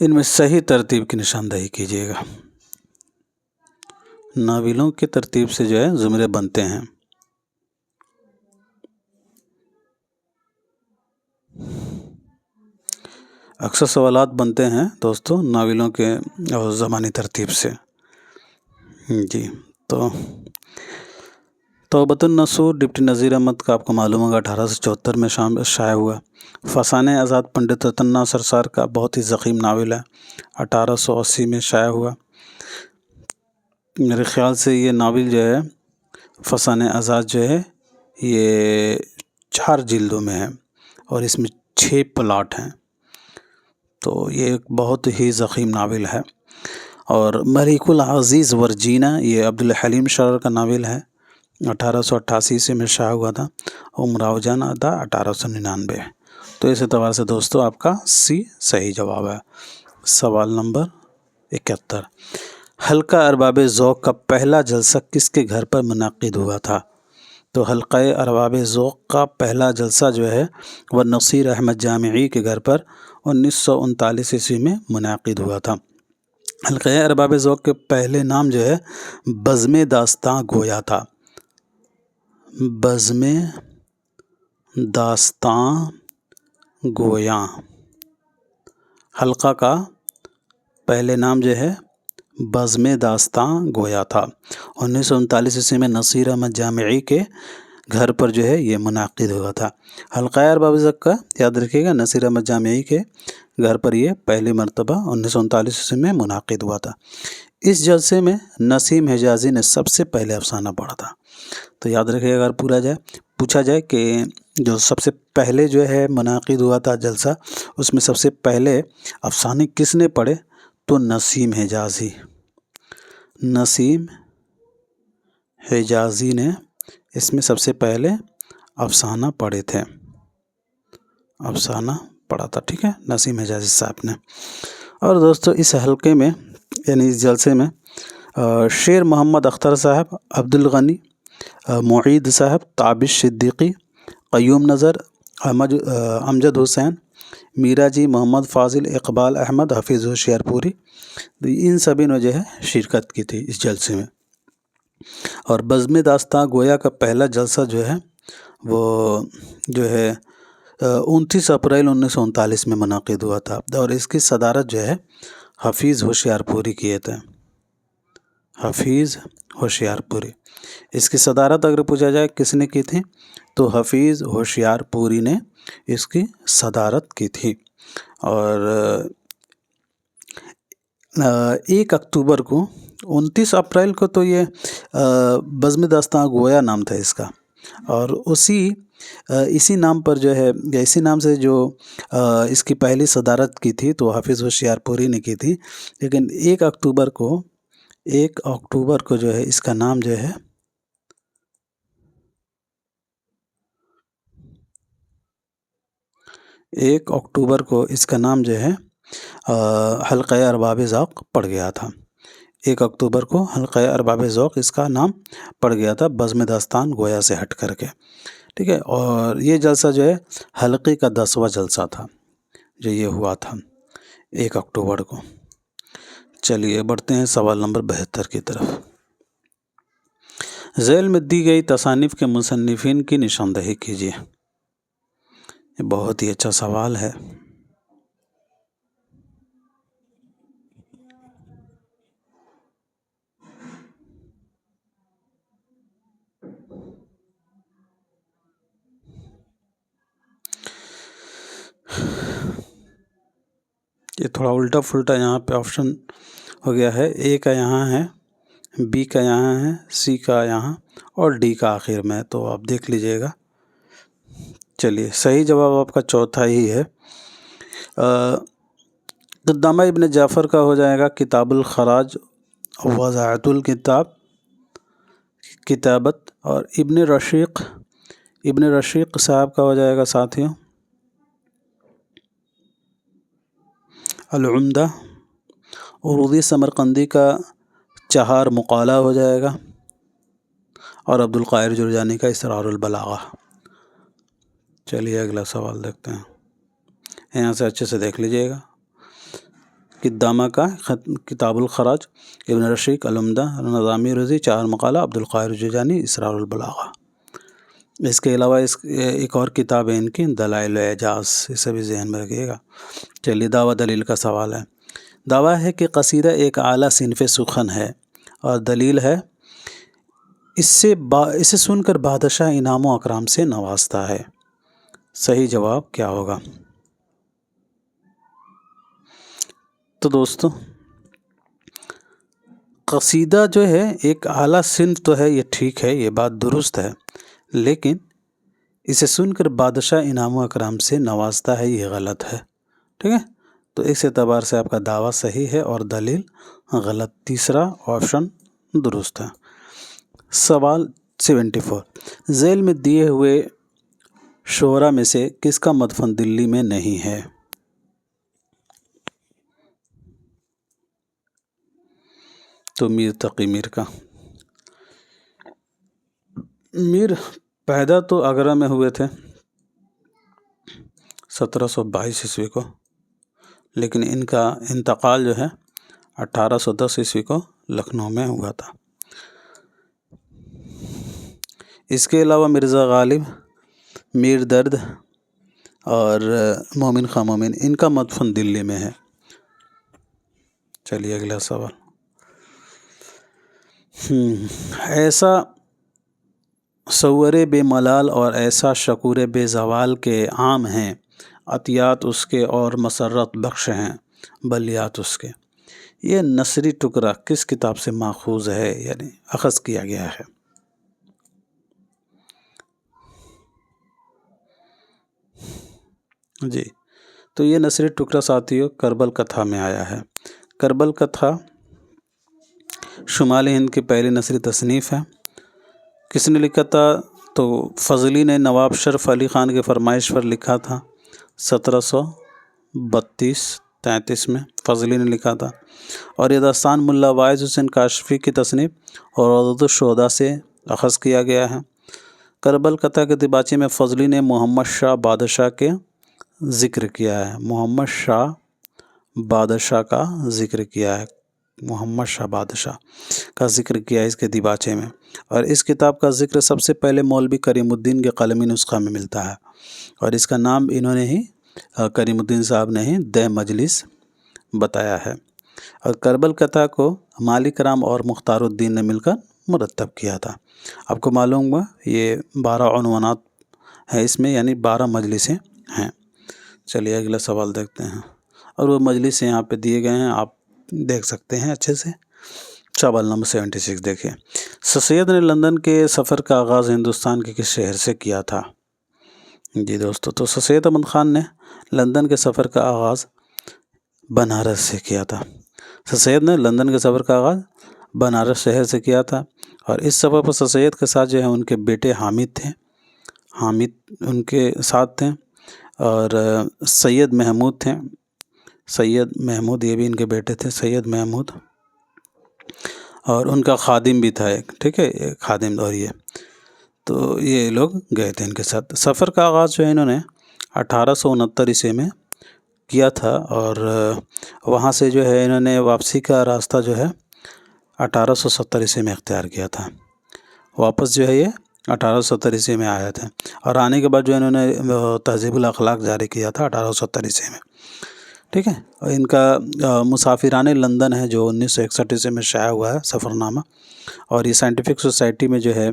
ان میں صحیح ترتیب کی نشاندہی کیجیے گا۔ ناولوں کی ترتیب سے جو ہے زمرے بنتے ہیں۔ اکثر سوالات بنتے ہیں دوستوں ناولوں کے اور زمانی ترتیب سے۔ جی، تو توبۃ النصوح ڈپٹی نذیر احمد کا آپ کو معلوم ہوگا 1874 میں شائع ہوا۔ فسانہ آزاد پنڈت رتن ناتھ سرسار کا بہت ہی ضخیم ناول ہے، 1880 میں شائع ہوا۔ میرے خیال سے یہ ناول جو ہے فسانہ آزاد جو ہے یہ 4 جلدوں میں ہے، اور اس میں 6 پلاٹ ہیں، تو یہ ایک بہت ہی ضخیم ناول ہے۔ اور ملیک العزیز ورجینہ یہ عبدالحلیم شرر کا ناول ہے، 1888 میں شائع ہوا تھا، اور امراؤ جان ادا 1899۔ تو اس اعتبار سے دوستو آپ کا سی صحیح جواب ہے۔ سوال نمبر 71، حلقہ ارباب ذوق کا پہلا جلسہ کس کے گھر پر منعقد ہوا تھا؟ تو حلقہ ارباب ذوق کا پہلا جلسہ جو ہے وہ نصیر احمد جامعی کے گھر پر 1939 میں منعقد ہوا تھا۔ حلقہ ارباب ذوق کے پہلے نام جو ہے بزم داستاں گویا تھا، بزم داستاں گویا، حلقہ کا پہلے نام جو ہے بزم داستاں گویا تھا، 1939 میں نصیر احمد جامعی کے گھر پر جو ہے یہ منعقد ہوا تھا۔ حلقہ ارباب ذوق کا یاد رکھیے گا نصیر احمد جامعی کے گھر پر یہ پہلی مرتبہ 1939 میں منعقد ہوا تھا۔ اس جلسے میں نسیم حجازی نے سب سے پہلے افسانہ پڑھا تھا۔ تو یاد رکھیے اگر پوچھا جائے کہ جو سب سے پہلے جو ہے منعقد ہوا تھا جلسہ، اس میں سب سے پہلے افسانے کس نے پڑھے، تو نسیم حجازی نے اس میں سب سے پہلے افسانہ پڑھے تھے، افسانہ پڑھا تھا، ٹھیک ہے، نسیم حجازی صاحب نے۔ اور دوستو اس حلقے میں یعنی اس جلسے میں شیر محمد اختر صاحب، عبدالغنی معید صاحب، تابش صدیقی، قیوم نظر، امجد حسین، میرا جی، محمد فاضل، اقبال احمد، حفیظ ہوشیار پوری، ان سبھی نے جو ہے شرکت کی تھی اس جلسے میں۔ اور بزم داستاں گویا کا پہلا جلسہ جو ہے وہ جو ہے 29 اپریل 1939 میں منعقد ہوا تھا، اور اس کی صدارت جو ہے حفیظ ہوشیار پوری کیے تھے، حفیظ ہوشیار پوری۔ اس کی صدارت اگر پوچھا جائے کس نے کی تھی، تو حفیظ ہوشیار پوری نے اس کی صدارت کی تھی۔ اور 1 اکتوبر کو 29 اپریل کو تو یہ بزم داستاں گویا نام تھا اس کا، اور اسی نام پر جو ہے یا اسی نام سے جو اس کی پہلی صدارت کی تھی تو حفیظ ہوشیار پوری نے کی تھی، لیکن 1 اکتوبر کو جو ہے اس کا نام جو ہے حلقہ ارباب ذوق پڑ گیا تھا۔ 1 اکتوبر کو حلقہ ارباب ذوق اس کا نام پڑ گیا تھا بزم داستان گویا سے ہٹ کر کے، ٹھیک ہے۔ اور یہ جلسہ جو ہے حلقے کا 10واں جلسہ تھا جو یہ ہوا تھا 1 اکتوبر کو۔ چلیے بڑھتے ہیں سوال نمبر 72 کی طرف۔ ذیل میں دی گئی تصانیف کے مصنفین کی نشاندہی کیجیے۔ یہ بہت ہی اچھا سوال ہے۔ یہ تھوڑا الٹا پھلٹا یہاں پہ آپشن ہو گیا ہے، اے کا یہاں ہے، بی کا یہاں ہے، سی کا یہاں اور ڈی کا آخر میں، تو آپ دیکھ لیجئے گا۔ چلیے صحیح جواب آپ کا چوتھا ہی ہے۔ قدامہ ابن جعفر کا ہو جائے گا کتاب الخراج وضاحت الکتاب کتابت، اور ابن رشیق صاحب کا ہو جائے گا ساتھیوں العمدہ، عروضی سمرقندی کا چہار مقالہ ہو جائے گا، اور عبد القاہر جرجانی کا اسرار البلاغہ۔ چلیے اگلا سوال دیکھتے ہیں، یہاں سے اچھے سے دیکھ لیجئے گا۔ قدامہ کا کتاب الخراج، ابن رشیق العمدہ، نظامی رضی چہار مقالہ، عبد القاہر جرجانی اسرار البلاغہ۔ اس کے علاوہ ایک اور کتاب ہے ان کی دلائل اعجاز، اسے بھی ذہن میں رکھیے گا۔ چلیے دعویٰ دلیل کا سوال ہے۔ دعویٰ ہے کہ قصیدہ ایک اعلیٰ صنف سخن ہے، اور دلیل ہے اسے سن کر بادشاہ انعام و اکرام سے نوازتا ہے۔ صحیح جواب کیا ہوگا؟ تو دوستو قصیدہ جو ہے ایک اعلیٰ صنف تو ہے، یہ ٹھیک ہے، یہ بات درست ہے، لیکن اسے سن کر بادشاہ انعام و اکرام سے نوازتا ہے، یہ غلط ہے، ٹھیک ہے؟ تو اس اعتبار سے آپ کا دعویٰ صحیح ہے اور دلیل غلط، تیسرا آپشن درست ہے۔ سوال 74، ذیل میں دیے ہوئے شعراء میں سے کس کا مدفن دلی میں نہیں ہے؟ تو میر تقی میر کا۔ میر پیدا تو آگرہ میں ہوئے تھے 1722 عیسوی کو، لیکن ان کا انتقال جو ہے 1810 عیسوی کو لکھنؤ میں ہوا تھا۔ اس کے علاوہ مرزا غالب، میر درد اور مومن خاں مومن، ان کا مدفن دلی میں ہے۔ چلیے اگلا سوال، ایسا صور بے ملال اور ایسا شکور بے زوال کے عام ہیں، عطیات اس کے اور مسرت بخش ہیں بلیات اس کے۔ یہ نثری ٹکڑا کس کتاب سے ماخوذ ہے، یعنی اخذ کیا گیا ہے؟ جی تو یہ نثری ٹکڑا ساتھیوں کربل کتھا میں آیا ہے۔ کربل کتھا شمال ہند کی پہلی نثری تصنیف ہے۔ کس نے لکھا تھا؟ تو فضلی نے نواب شرف علی خان کے فرمائش پر لکھا تھا 1732-33 میں فضلی نے لکھا تھا، اور یہ داستان ملا واعظ حسین کاشفی کی تصنیف اور روضۃ الشہداء سے اخذ کیا گیا ہے۔ کربل کتھا کے دیباچے میں فضلی نے محمد شاہ بادشاہ کے ذکر کیا ہے، محمد شاہ بادشاہ کا ذکر کیا ہے، محمد شاہ بادشاہ کا ذکر کیا ہے اس کے دیباچے میں، اور اس کتاب کا ذکر سب سے پہلے مولوی کریم الدین کے قلمی نسخہ میں ملتا ہے، اور اس کا نام انہوں نے ہی کریم الدین صاحب نے ہی دہ مجلس بتایا ہے۔ اور کربل کتھا کو مالی کرام اور مختار الدین نے مل کر مرتب کیا تھا۔ آپ کو معلوم ہوا یہ 12 عنوانات ہیں اس میں، یعنی 12 مجلسیں ہیں۔ چلیے اگلا سوال دیکھتے ہیں، اور وہ مجلسیں یہاں پہ دیے گئے ہیں، آپ دیکھ سکتے ہیں اچھے سے۔ سوال نمبر 76 دیکھیں، سر سید نے لندن کے سفر کا آغاز ہندوستان کے کس شہر سے کیا تھا؟ جی دوستو، تو سر سید احمد خان نے لندن کے سفر کا آغاز بنارس سے کیا تھا۔ سر سید نے لندن کے سفر کا آغاز بنارس شہر سے کیا تھا، اور اس سفر پر سر سید کے ساتھ جو ہے ان کے بیٹے حامد تھے، حامد ان کے ساتھ تھے، اور سید محمود تھے، سید محمود یہ بھی ان کے بیٹے تھے، سید محمود، اور ان کا خادم بھی تھا ایک، ٹھیک ہے، ایک خادم، اور یہ تو یہ لوگ گئے تھے ان کے ساتھ۔ سفر کا آغاز جو ہے انہوں نے 1869 عیسوی میں کیا تھا، اور وہاں سے جو ہے انہوں نے واپسی کا راستہ جو ہے 1870 عیسوی میں اختیار کیا تھا۔ واپس جو ہے یہ 1870 عیسوی میں آیا تھا، اور آنے کے بعد جو انہوں نے تہذیب الاخلاق جاری کیا تھا 1870 عیسوی میں، ٹھیک ہے۔ اور ان کا مسافران لندن ہے جو 1961 عیسوی میں شائع ہوا ہے سفر نامہ، اور یہ سائنٹیفک سوسائٹی میں جو ہے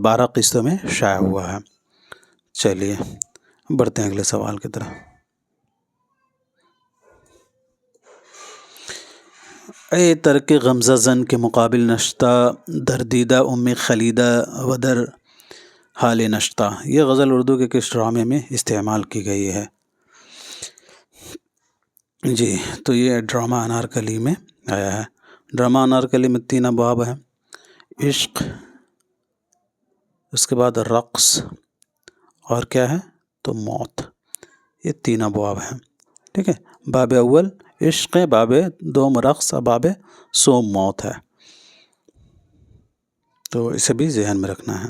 12 قسطوں میں شائع ہوا ہے۔ چلیے بڑھتے ہیں اگلے سوال کی طرف۔ اے ترک غمزہ زن کے مقابل نشتہ، دردیدہ ام خلیدہ ودر حال نشتہ. یہ غزل اردو کے کس ڈرامے میں استعمال کی گئی ہے؟ جی تو یہ ڈرامہ انارکلی میں آیا ہے. ڈرامہ انارکلی میں 3 ابواب ہیں: عشق، اس کے بعد رقص، اور کیا ہے تو موت. یہ 3 ابواب ہیں. ٹھیک ہے، باب اول عشق ہے، باب دوم رقص، باب سوم موت ہے. تو اسے بھی ذہن میں رکھنا ہے.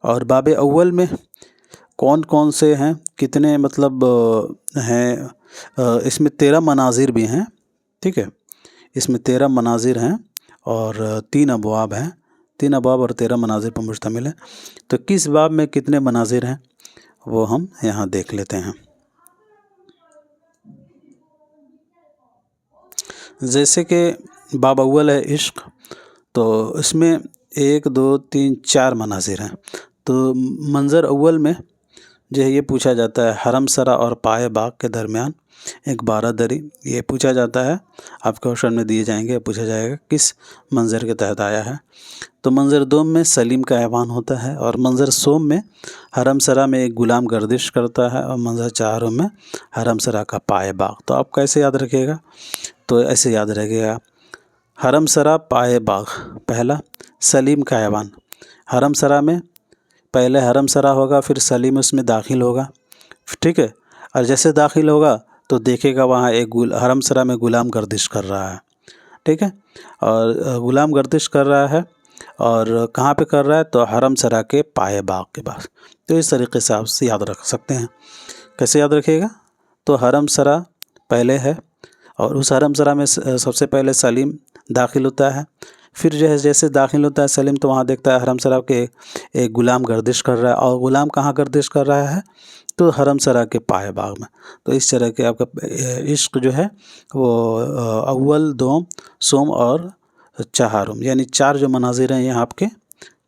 اور باب اول میں کون کون سے ہیں، کتنے مطلب ہیں؟ اس میں 13 مناظر بھی ہیں. ٹھیک ہے، اس میں 13 مناظر ہیں اور 3 ابواب ہیں. 3 ابواب اور 13 مناظر پر مشتمل ہے. تو کس باب میں کتنے مناظر ہیں وہ ہم یہاں دیکھ لیتے ہیں. جیسے کہ باب اول ہے عشق، تو اس میں 1 2 3 4 مناظر ہیں. تو منظر اول میں جو ہے یہ پوچھا جاتا ہے حرم سرا اور پائے باغ کے درمیان ایک بارہ دری. یہ پوچھا جاتا ہے، آپ کو کوشچن میں دیے جائیں گے، پوچھا جائے گا کس منظر کے تحت آیا ہے. تو منظر دوم میں سلیم کا ایوان ہوتا ہے، اور منظر سوم میں حرم سرا میں ایک غلام گردش کرتا ہے، اور منظر چہارم میں حرم سرا کا پائے باغ. تو آپ کیسے یاد رکھیے گا؟ تو ایسے یاد رکھیے گا: حرم سرا پائے باغ پہلا، سلیم کا ایوان. حرم سرا میں پہلے حرم سرا ہوگا، پھر سلیم اس میں داخل ہوگا. ٹھیک ہے، اور جیسے داخل ہوگا تو دیکھے گا وہاں ایک حرم سرا میں غلام گردش کر رہا ہے. ٹھیک ہے، اور غلام گردش کر رہا ہے، اور کہاں پہ کر رہا ہے تو حرم سرا کے پائے باغ کے پاس. تو اس طریقے سے آپ سے یاد رکھ سکتے ہیں. کیسے یاد رکھیے گا؟ تو حرم سرا پہلے ہے، اور اس حرم سرا میں سب سے پہلے سلیم داخل ہوتا ہے. پھر جو ہے جیسے داخل ہوتا ہے سلیم تو وہاں دیکھتا ہے حرم سرا کے ایک غلام گردش کر رہا ہے، اور غلام کہاں گردش کر رہا ہے تو حرم سرا کے پائے باغ میں. تو اس طرح کے آپ کا عشق جو ہے وہ اول، دوم، سوم اور چہارم، یعنی 4 جو مناظر ہیں یہ آپ کے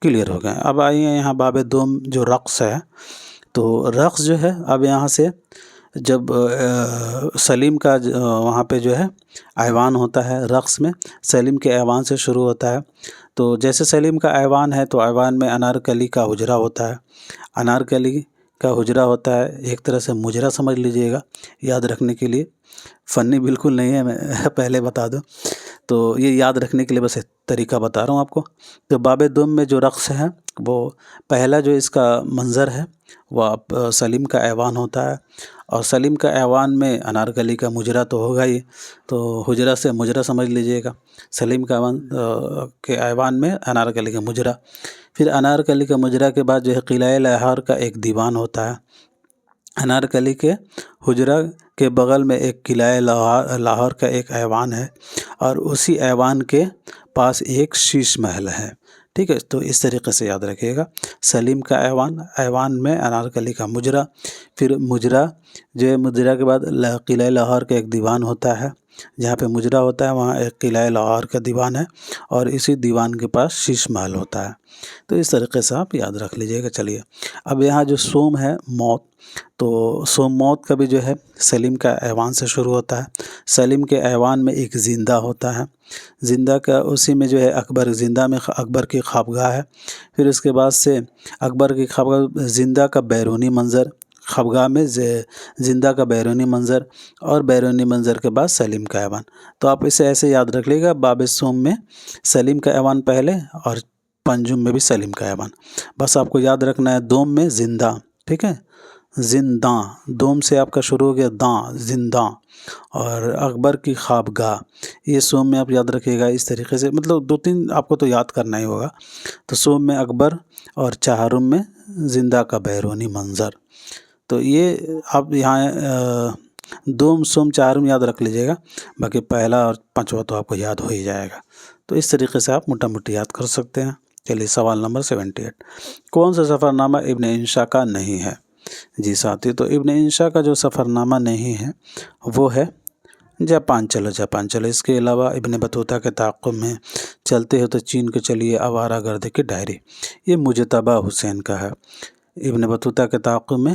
کلیئر ہو گئے. اب آئیے یہاں باب دوم جو رقص ہے. تو رقص جو ہے اب یہاں سے جب سلیم کا وہاں پہ جو ہے ایوان ہوتا ہے، رقص میں سلیم کے ایوان سے شروع ہوتا ہے. تو جیسے سلیم کا ایوان ہے تو ایوان میں انارکلی کا حجرہ ہوتا ہے. انارکلی کا حجرہ ہوتا ہے، ایک طرح سے مجرا سمجھ لیجئے گا یاد رکھنے کے لیے. فنی بالکل نہیں ہے، میں پہلے بتا دوں. تو یہ یاد رکھنے کے لیے بس ایک طریقہ بتا رہا ہوں آپ کو. تو باب دوم میں جو رقص ہے وہ پہلا جو اس کا منظر ہے وہ سلیم کا ایوان ہوتا ہے، اور سلیم کا ایوان میں انارکلی کا مجرا تو ہوگا ہی، تو حجرہ سے مجرا سمجھ لیجئے گا. سلیم کا کے ایوان میں انارکلی کا مجرا. پھر انارکلی کا مجرا کے بعد جو ہے قلعہ لاہور کا ایک دیوان ہوتا ہے. انارکلی کے حجرہ کے بغل میں ایک قلعہ لاہور کا ایک ایوان ہے، اور اسی ایوان کے پاس ایک شیش محل ہے. ٹھیک ہے، تو اس طریقے سے یاد رکھیے گا: سلیم کا ایوان، ایوان میں انارکلی کا مجرا، پھر مجرا جو ہے مجرا کے بعد قلعہ لاہور کا ایک دیوان ہوتا ہے. جہاں پہ مجرا ہوتا ہے وہاں ایک قلعہ لاہور کا دیوان ہے، اور اسی دیوان کے پاس شیش محل ہوتا ہے. تو اس طریقے سے آپ یاد رکھ لیجئے گا. چلیے اب یہاں جو سوم ہے موت، تو سوم موت کا بھی جو ہے سلیم کا ایوان سے شروع ہوتا ہے. سلیم کے ایوان میں ایک زندہ ہوتا ہے، زندہ کا اسی میں جو ہے اکبر، زندہ میں اکبر کی خوابگاہ ہے. پھر اس کے بعد سے اکبر کی خوابگاہ، زندہ کا بیرونی منظر، خوابگاہ میں زندہ کا بیرونی منظر، اور بیرونی منظر کے بعد سلیم کا ایوان. تو آپ اسے ایسے یاد رکھ لیے گا: باب سوم میں سلیم کا ایوان پہلے، اور پنجم میں بھی سلیم کا ایوان. بس آپ کو یاد رکھنا ہے دوم میں زندہ. ٹھیک ہے، زنداں، دوم سے آپ کا شروع ہو گیا داں، زنداں، اور اکبر کی خوابگاہ، یہ سوم میں آپ یاد رکھیے گا. اس طریقے سے مطلب 2-3 آپ کو تو یاد کرنا ہی ہوگا. تو سوم میں اکبر، اور چہارم میں زندہ کا بیرونی منظر. تو یہ آپ یہاں دوم، سوم، چہارم یاد رکھ لیجئے گا، باقی پہلا اور پانچواں تو آپ کو یاد ہو ہی جائے گا. تو اس طریقے سے آپ موٹا موٹی یاد کر سکتے ہیں. چلیے سوال نمبر 78: کون سا سفر نامہ ابن انشا کا نہیں ہے؟ جی ساتھی، تو ابن انشا کا جو سفر نامہ نہیں ہے وہ ہے جاپان چلو جاپان چلو. اس کے علاوہ ابن بطوطہ کے تعاقب میں چلتے ہو تو چین کو چلیے، آوارہ گردی کی ڈائری، یہ مجتبیٰ حسین کا ہے. ابن بطوطہ کے تعاقب میں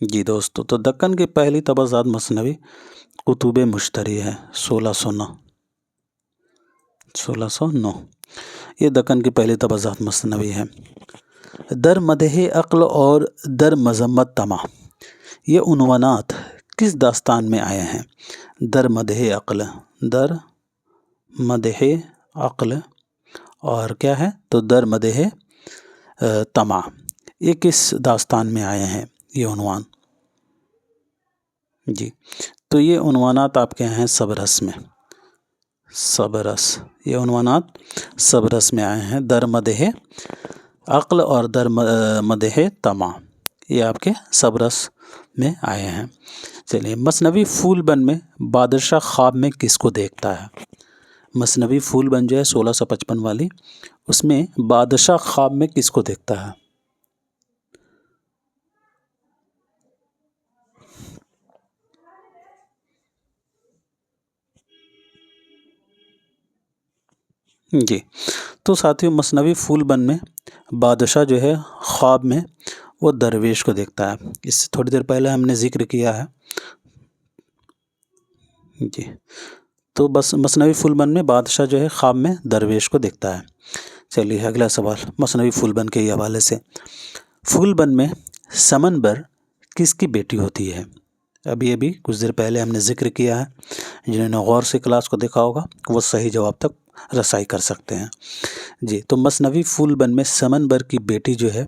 جی دوستو، تو دکن کی پہلی تبرزات مثنوی کتب مشتری ہے 1609 یہ دکن کی پہلی تبرزات مثنوی ہے۔ در مدح عقل اور در مذمت طمع، یہ عنوانات کس داستان میں آئے ہیں؟ در مدح عقل، در مدح عقل، اور کیا ہے تو در مدح طمع، یہ کس داستان میں آئے ہیں یہ عنوان؟ جی تو یہ عنوانات آپ کے ہیں سبرس میں، سبرس، یہ عنوانات سبرس میں آئے ہیں، در مدح عقل اور در مدح طمع، یہ آپ کے سبرس میں آئے ہیں۔ چلیے، مثنوی پھول بن میں بادشاہ خواب میں کس کو دیکھتا ہے؟ مثنوی پھول بن جو ہے 1655 والی، اس میں بادشاہ خواب میں کس کو دیکھتا ہے؟ جی تو ساتھیوں، مثنوی پھول بن میں بادشاہ جو ہے خواب میں وہ درویش کو دیکھتا ہے، اس سے تھوڑی دیر پہلے ہم نے ذکر کیا ہے۔ جی تو بس مثنوی پھول بن میں بادشاہ جو ہے خواب میں درویش کو دیکھتا ہے۔ چلیے اگلا سوال مثنوی پھول بن کے حوالے سے، پھول بن میں سمنبر کس کی بیٹی ہوتی ہے؟ ابھی کچھ دیر پہلے ہم نے ذکر کیا ہے، جنہوں نے غور سے کلاس کو دیکھا ہوگا وہ صحیح جواب تک رسائی کر سکتے ہیں۔ جی تو مثنوی پھول بن میں سمنبر کی بیٹی جو ہے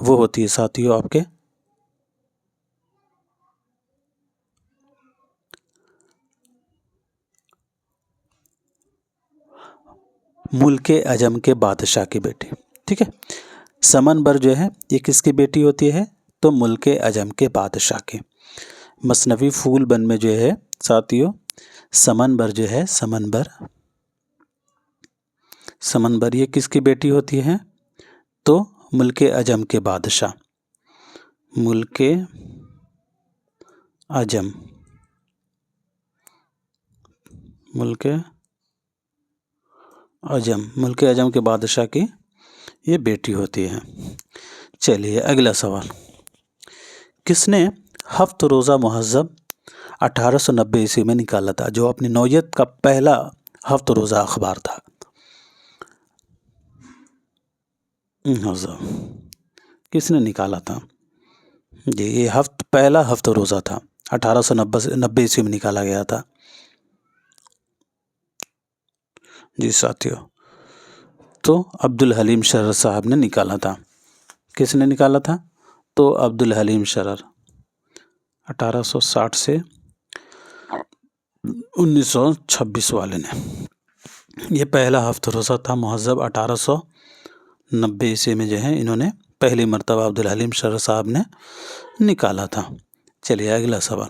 وہ ہوتی ہے ساتھیوں آپ کے ملک عجم کے بادشاہ کی بیٹی، ٹھیک ہے۔ سمنبر جو ہے یہ کس کی بیٹی ہوتی ہے؟ تو ملک عجم کے بادشاہ کی۔ مثنوی پھول بن میں جو ہے ساتھیوں سمنبر جو ہے سمنبر یہ کس کی بیٹی ہوتی ہے؟ تو ملک عجم کے بادشاہ، ملک عجم، ملک عجم کے بادشاہ کی یہ بیٹی ہوتی ہے۔ چلیے اگلا سوال، کس نے ہفت روزہ مہذب 1890 عیسوی میں نکالا تھا، جو اپنی نوعیت کا پہلا ہفت روزہ اخبار تھا؟ کس نے نکالا تھا؟ جی یہ پہلا ہفت روزہ تھا، 1890 عیسوی میں نکالا گیا تھا۔ جی ساتھیوں تو عبدالحلیم شرر صاحب نے نکالا تھا۔ کس نے نکالا تھا؟ تو عبدالحلیم شرر، 1860 سے 1926 والے نے، یہ پہلا ہفت روزہ تھا مہذب 1890 عیسوی میں جو ہے انہوں نے پہلی مرتبہ عبدالحلیم شرر صاحب نے نکالا تھا۔ چلیے اگلا سوال،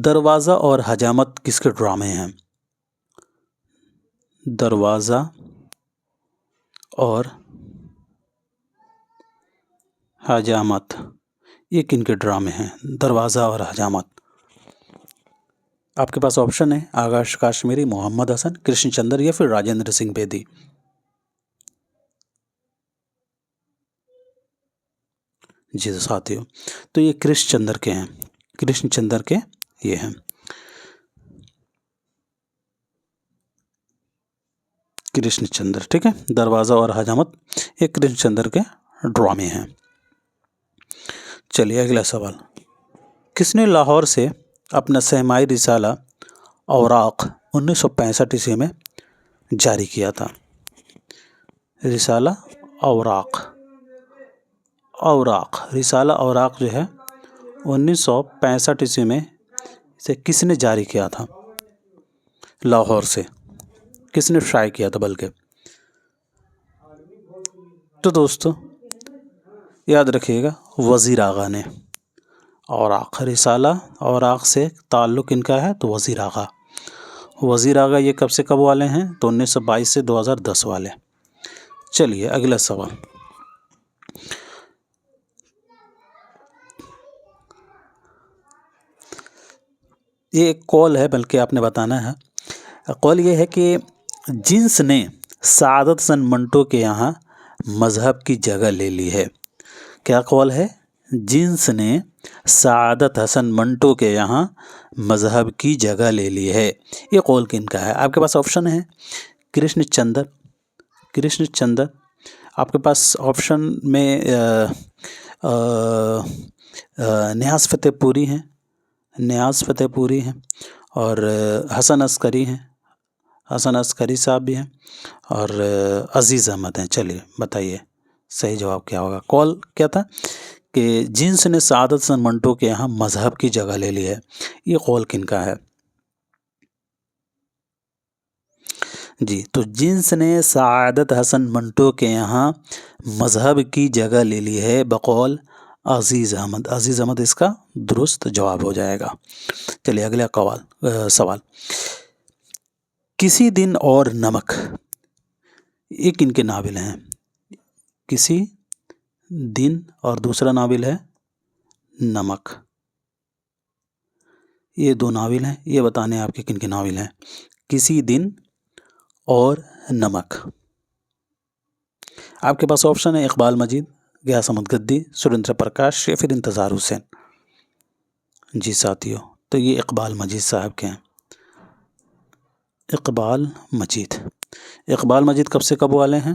دروازہ اور حجامت کس کے ڈرامے ہیں؟ دروازہ اور حجامت یہ کن کے ڈرامے ہیں؟ دروازہ اور حجامت، آپ کے پاس آپشن ہے آکاش کاشمیری، محمد حسن، کرشن چندر یا پھر راجندر سنگھ بیدی۔ جی ساتھیوں تو یہ کرشن چندر کے ہیں، کرشن چندر کے یہ ہیں، کرشن چندر، ٹھیک ہے۔ دروازہ اور حجامت یہ کرشن چندر کے ڈرامے ہیں۔ چلیے اگلا سوال، کس نے لاہور سے اپنا سہمائی رسالہ اوراق 1965 عیسوی میں جاری کیا تھا؟ رسالہ اوراق، رسالہ اوراق جو ہے 1965 عیسوی میں اسے کس نے جاری کیا تھا؟ لاہور سے کس نے شائع کیا تھا بلکہ؟ تو دوستو یاد رکھیے گا وزیر آغا نے، اوراق، رسالہ اوراق سے تعلق ان کا ہے تو وزیر آغا، وزیر آغا یہ کب سے کب والے ہیں؟ تو 1922 سے 2010 والے۔ چلیے اگلا سوال، یہ ایک قول ہے بلکہ آپ نے بتانا ہے، قول یہ ہے کہ جنس نے سعادت حسن منٹو کے یہاں مذہب کی جگہ لے لی ہے؟ کیا قول ہے؟ جنس نے سعادت حسن منٹو کے یہاں مذہب کی جگہ لے لی ہے، یہ قول کن کا ہے؟ آپ کے پاس آپشن ہے کرشن چندر، آپ کے پاس آپشن میں نیاز فتح پوری ہیں اور حسن عسکری صاحب بھی ہیں اور عزیز احمد ہیں۔ چلیے بتائیے صحیح جواب کیا ہوگا؟ قول کیا تھا کہ جنس نے سعادت حسن منٹو کے یہاں مذہب کی جگہ لے لی ہے، یہ قول کن کا ہے؟ جی تو جنس نے سعادت حسن منٹو کے یہاں مذہب کی جگہ لے لی ہے بقول عزیز احمد اس کا درست جواب ہو جائے گا۔ چلیے اگلا سوال، کسی دن اور نمک، یہ کن کے ناول ہیں؟ کسی دن اور دوسرا ناول ہے نمک، یہ دو ناول ہیں، یہ بتانے آپ کے کن کے ناول ہیں؟ کسی دن اور نمک۔ آپ کے پاس آپشن ہے اقبال مجید، غیاث احمد گدی، سریندر پرکاش یا پھر انتظار حسین۔ جی ساتھیو، تو یہ اقبال مجید صاحب کے ہیں، اقبال مجید کب سے کب والے ہیں؟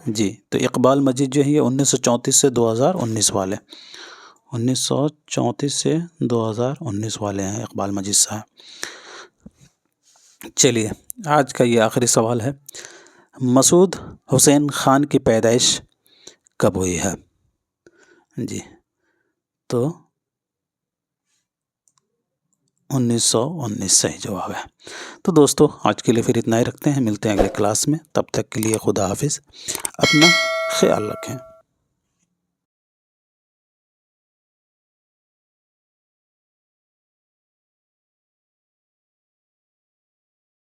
جی تو اقبال مجید جو ہے یہ 1934 سے 2019 والے، 1934 سے 2019 والے ہیں اقبال مجید صاحب۔ چلیے آج کا یہ آخری سوال ہے، مسعود حسین خان کی پیدائش کب ہوئی ہے؟ جی تو 1919 صحیح جواب ہے۔ تو دوستو آج کے لیے پھر اتنا ہی رکھتے ہیں، ملتے ہیں اگلے کلاس میں، تب تک کے لیے خدا حافظ، اپنا خیال رکھیں۔